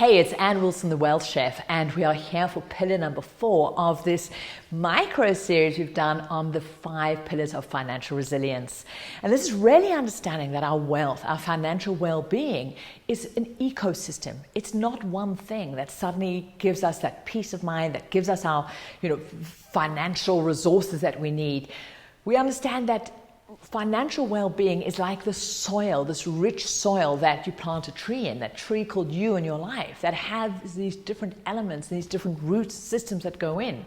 Hey, it's Ann Wilson, the Wealth Chef, and we are here for pillar number 4 of this micro series we've done on the 5 pillars of financial resilience. And this is really understanding that our wealth, our financial well-being is an ecosystem. It's not one thing that suddenly gives us that peace of mind, that gives us our, financial resources that we need. We understand that financial well-being is like the soil, this rich soil that you plant a tree in, that tree called you in your life, that has these different elements, these different root systems that go in.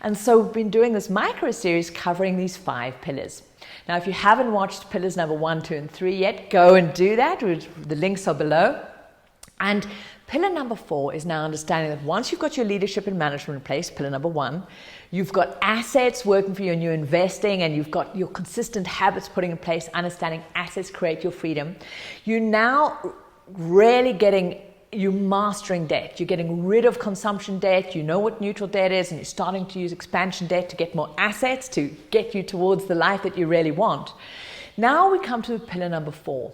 And so we've been doing this micro series covering these 5 pillars. Now, if you haven't watched pillars number 1, 2, and 3 yet, go and do that. The links are below. And pillar number 4 is now understanding that once you've got your leadership and management in place, pillar number 1, you've got assets working for you and you're investing and you've got your consistent habits putting in place, understanding assets create your freedom. You're now really you're mastering debt. You're getting rid of consumption debt. You know what neutral debt is, and you're starting to use expansion debt to get more assets to get you towards the life that you really want. Now we come to pillar number 4.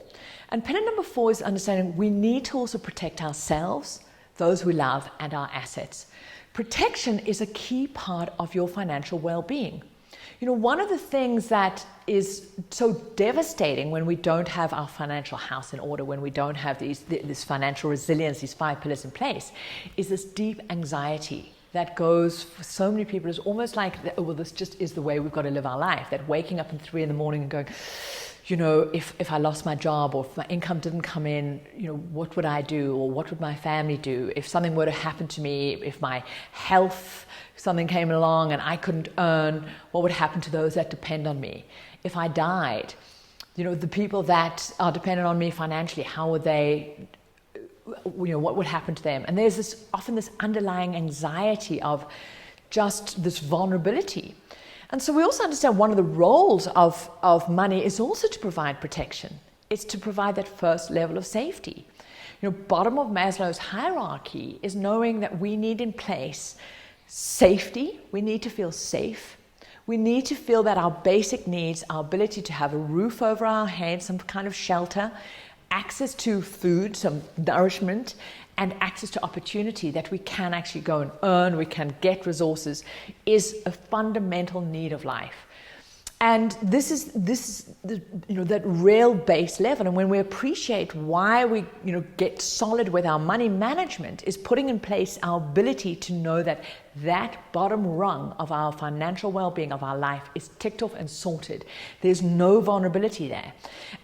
And pillar number 4 is understanding we need to also protect ourselves, those we love, and our assets. Protection is a key part of your financial well-being. One of the things that is so devastating when we don't have our financial house in order, when we don't have this financial resilience, these 5 pillars in place, is this deep anxiety that goes for so many people. It's almost like, this just is the way we've got to live our life, that waking up at 3 a.m. and going, if I lost my job or if my income didn't come in, what would I do, or what would my family do? If something were to happen to me, if my health, something came along and I couldn't earn, what would happen to those that depend on me? If I died, the people that are dependent on me financially, how would they, what would happen to them? And there's often this underlying anxiety of just this vulnerability. And so we also understand one of the roles of money is also to provide protection. It's to provide that first level of safety. Bottom of Maslow's hierarchy is knowing that we need in place safety. We need to feel safe. We need to feel that our basic needs, our ability to have a roof over our head, some kind of shelter, access to food, some nourishment, and access to opportunity that we can actually go and earn, we can get resources, is a fundamental need of life. And this is that real base level. And when we appreciate why we get solid with our money management, is putting in place our ability to know that bottom rung of our financial well-being of our life is ticked off and sorted. There's no vulnerability there.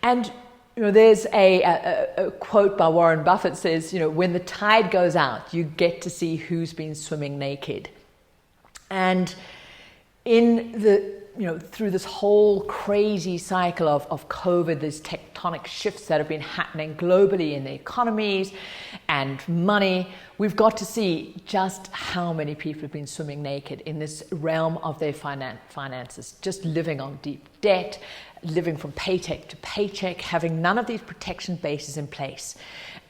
And there's a quote by Warren Buffett says, when the tide goes out, you get to see who's been swimming naked. And through this whole crazy cycle of COVID, these tectonic shifts that have been happening globally in the economies and money, we've got to see just how many people have been swimming naked in this realm of their finances, just living on deep debt, living from paycheck to paycheck, having none of these protection bases in place.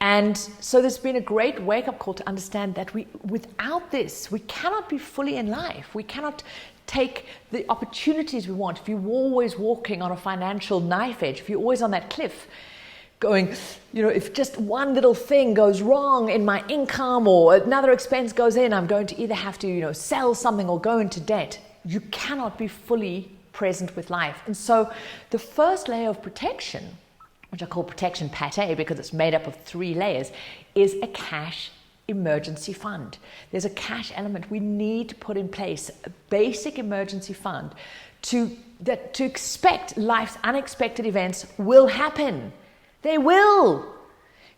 And so there's been a great wake-up call to understand that without this, we cannot be fully in life. We cannot take the opportunities we want. If you're always walking on a financial knife edge, if you're always on that cliff, going, if just one little thing goes wrong in my income or another expense goes in, I'm going to either have to, sell something or go into debt. You cannot be fully present with life. And so the first layer of protection, which I call protection pate because it's made up of 3 layers, is a cash emergency fund. There's a cash element. We need to put in place a basic emergency fund to expect life's unexpected events will happen. They will.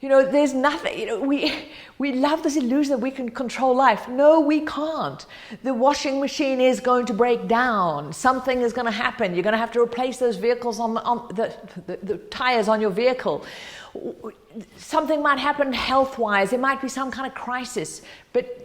There's nothing, we love this illusion that we can control life. No, we can't. The washing machine is going to break down. Something is going to happen. You're going to have to replace those vehicles on the tires on your vehicle. Something might happen health-wise. There might be some kind of crisis. But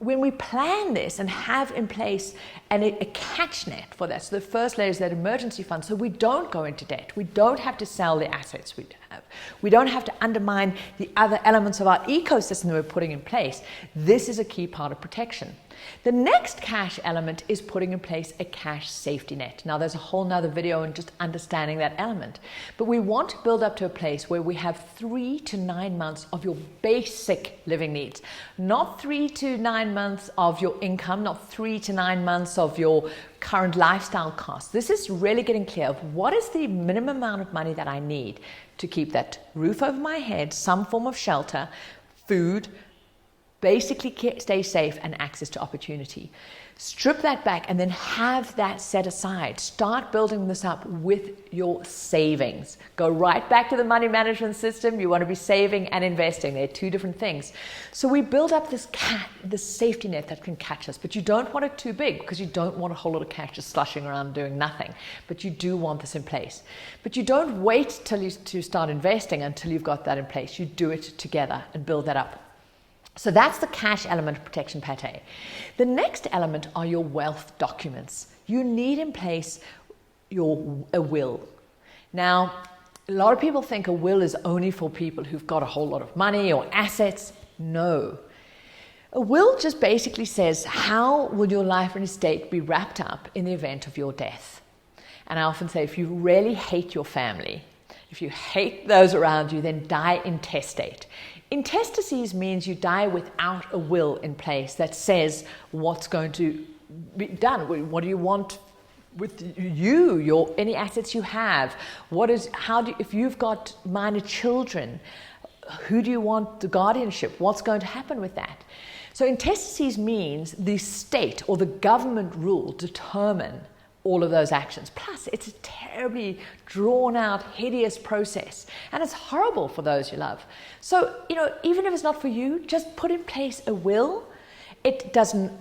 when we plan this and have in place a catch net for that, so the first layer is that emergency fund, so we don't go into debt. We don't have to sell the assets we have. We don't have to undermine the other elements of our ecosystem that we're putting in place. This is a key part of protection. The next cash element is putting in place a cash safety net. Now, there's a whole nother video on just understanding that element. But we want to build up to a place where we have 3 to 9 months of your basic living needs. Not 3 to 9 months of your income, not 3 to 9 months of your current lifestyle costs. This is really getting clear of what is the minimum amount of money that I need to keep that roof over my head, some form of shelter, food, basically stay safe, and access to opportunity. Strip that back and then have that set aside. Start building this up with your savings. Go right back to the money management system. You want to be saving and investing. They're two different things. So we build up this safety net that can catch us, but you don't want it too big because you don't want a whole lot of cash just slushing around doing nothing. But you do want this in place. But you don't wait to start investing until you've got that in place. You do it together and build that up. So that's the cash element of protection pate. The next element are your wealth documents. You need in place a will. Now, a lot of people think a will is only for people who've got a whole lot of money or assets. No. A will just basically says how will your life and estate be wrapped up in the event of your death. And I often say if you really hate your family, if you hate those around you, then die intestate. Intestacies means you die without a will in place that says what's going to be done. What do you want with you, any assets you have? If you've got minor children, who do you want the guardianship? What's going to happen with that? So intestacies means the state or the government rule determine all of those actions. Plus, it's a terribly drawn out, hideous process. And it's horrible for those you love. So, even if it's not for you, just put in place a will. It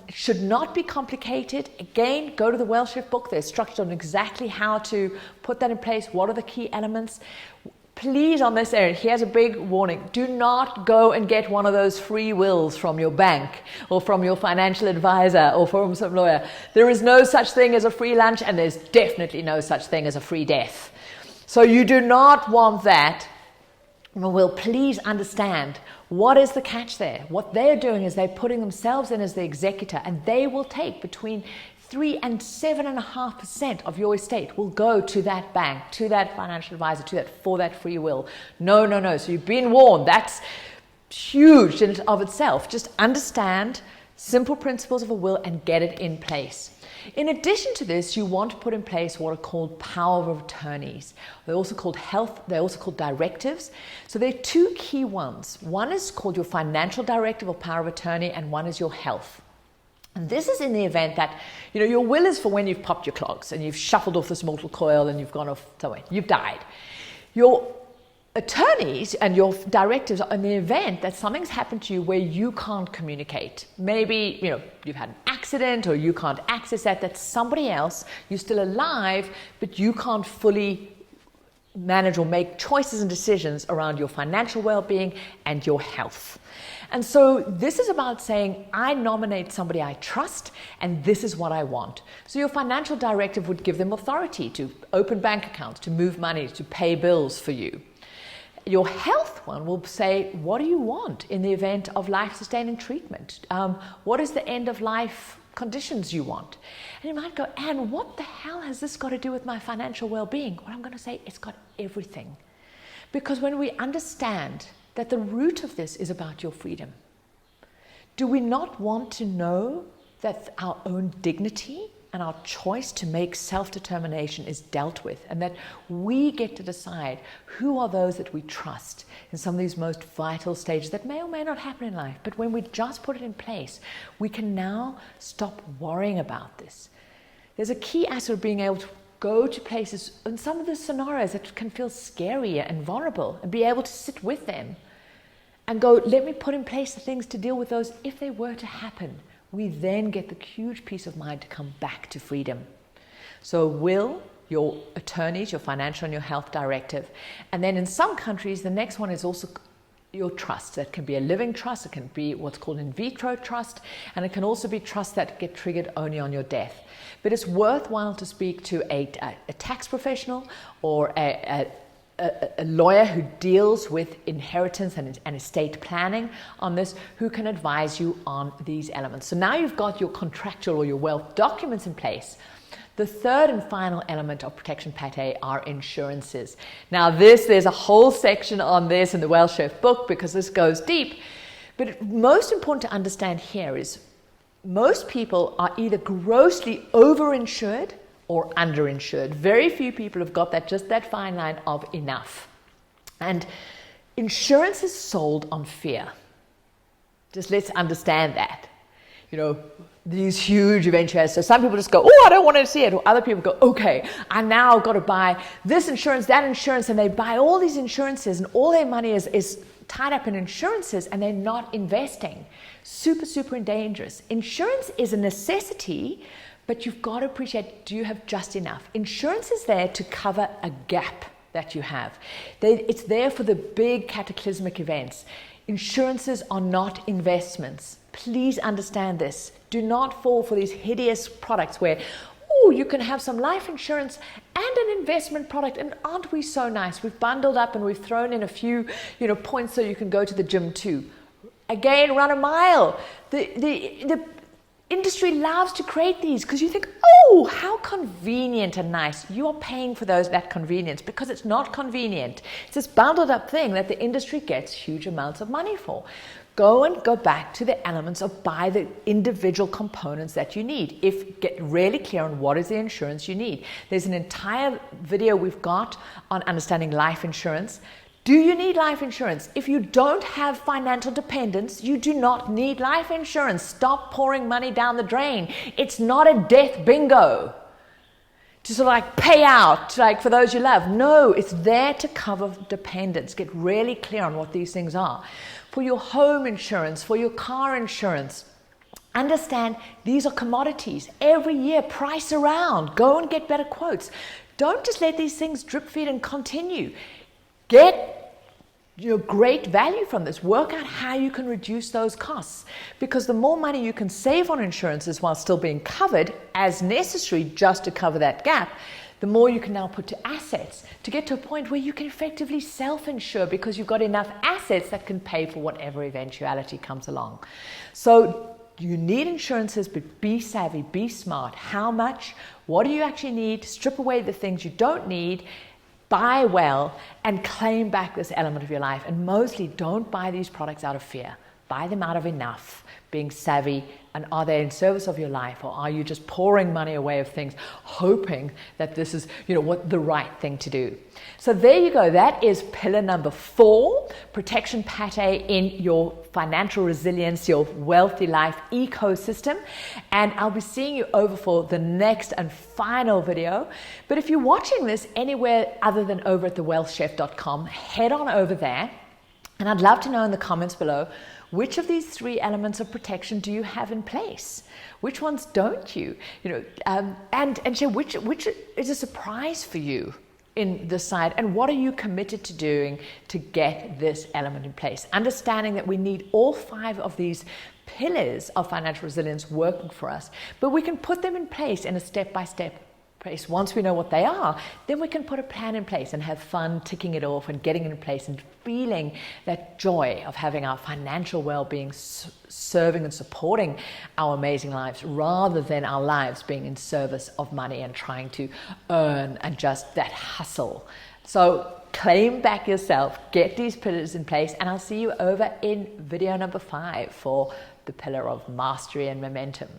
should not be complicated. Again, go to the Wealth Shift book. They're structured on exactly how to put that in place. What are the key elements? Please, on this area, here's a big warning. Do not go and get one of those free wills from your bank or from your financial advisor or from some lawyer. There is no such thing as a free lunch, and there's definitely no such thing as a free death. So you do not want that. Well, please understand what is the catch there. What they're doing is they're putting themselves in as the executor, and they will take between 3 and 7.5% of your estate will go to that bank, to that financial advisor, for that free will. No. So you've been warned. That's huge in and of itself. Just understand simple principles of a will and get it in place. In addition to this, you want to put in place what are called power of attorneys. They're also called they're also called directives. So there are two key ones. One is called your financial directive or power of attorney, and one is your health. And this is in the event that, your will is for when you've popped your clogs and you've shuffled off this mortal coil and you've gone off somewhere, you've died. Your attorneys and your directives are in the event that something's happened to you where you can't communicate. Maybe, you've had an accident or you can't access that's somebody else, you're still alive, but you can't fully manage or make choices and decisions around your financial well-being and your health. And so this is about saying, I nominate somebody I trust, and this is what I want. So your financial directive would give them authority to open bank accounts, to move money, to pay bills for you. Your health one will say, what do you want in the event of life-sustaining treatment? What is the end-of-life conditions you want? And you might go, Anne, what the hell has this got to do with my financial well-being? Well, I'm going to say it's got everything. Because when we understand that the root of this is about your freedom, do we not want to know that our own dignity and our choice to make self-determination is dealt with, and that we get to decide who are those that we trust in some of these most vital stages that may or may not happen in life? But when we just put it in place, we can now stop worrying about this. There's a key aspect of being able to go to places in some of the scenarios that can feel scary and vulnerable, and be able to sit with them and go, let me put in place the things to deal with those if they were to happen. We then get the huge peace of mind to come back to freedom. So will, your attorneys, your financial and your health directive. And then in some countries, the next one is also your trust. That can be a living trust, it can be what's called in vitro trust, and it can also be trusts that get triggered only on your death. But it's worthwhile to speak to a tax professional or a lawyer who deals with inheritance and estate planning on this, who can advise you on these elements. So now you've got your contractual or your wealth documents in place. The third and final element of protection pate are insurances. Now there's a whole section on this in the Wealth Chef book because this goes deep. But most important to understand here is most people are either grossly overinsured or underinsured. Very few people have got just that fine line of enough. And insurance is sold on fear. Just let's understand that. These huge eventualities. So some people just go, oh, I don't want to see it. Or other people go, okay, I now got to buy this insurance, that insurance, and they buy all these insurances and all their money is tied up in insurances and they're not investing. Super, super dangerous. Insurance is a necessity, but you've got to appreciate, do you have just enough? Insurance is there to cover a gap that you have. It's there for the big cataclysmic events. Insurances are not investments. Please understand this. Do not fall for these hideous products where, oh, you can have some life insurance and an investment product, and aren't we so nice? We've bundled up and we've thrown in a few, points so you can go to the gym too. Again, run a mile. The industry loves to create these because you think, oh, how convenient and nice. You are paying for that convenience because it's not convenient. It's this bundled up thing that the industry gets huge amounts of money for. Go back to the elements of buy the individual components that you need. Get really clear on what is the insurance you need. There's an entire video we've got on understanding life insurance. Do you need life insurance? If you don't have financial dependence, you do not need life insurance. Stop pouring money down the drain. It's not a death bingo to sort of pay out for those you love. No, it's there to cover dependence. Get really clear on what these things are. For your home insurance, for your car insurance, understand these are commodities. Every year, price around. Go and get better quotes. Don't just let these things drip feed and continue. Get great value from this. Work out how you can reduce those costs, because the more money you can save on insurances while still being covered as necessary just to cover that gap, the more you can now put to assets to get to a point where you can effectively self-insure because you've got enough assets that can pay for whatever eventuality comes along. So you need insurances, but be savvy, be smart. How much? What do you actually need? Strip away the things you don't need. Buy well and claim back this element of your life. And mostly don't buy these products out of fear. Buy them out of enough, being savvy, and are they in service of your life, or are you just pouring money away of things, hoping that this is, what the right thing to do? So there you go. That is pillar number 4, protection pate in your financial resilience, your wealthy life ecosystem. And I'll be seeing you over for the next and final video. But if you're watching this anywhere other than over at thewealthchef.com, head on over there. And I'd love to know in the comments below, which of these 3 elements of protection do you have in place? Which ones don't you? And share which is a surprise for you in this side, and what are you committed to doing to get this element in place? Understanding that we need all 5 of these pillars of financial resilience working for us, but we can put them in place in a step-by-step place. Once we know what they are, then we can put a plan in place and have fun ticking it off and getting it in place and feeling that joy of having our financial well-being serving and supporting our amazing lives, rather than our lives being in service of money and trying to earn and just that hustle. So claim back yourself, get these pillars in place, and I'll see you over in video number 5 for the pillar of mastery and momentum.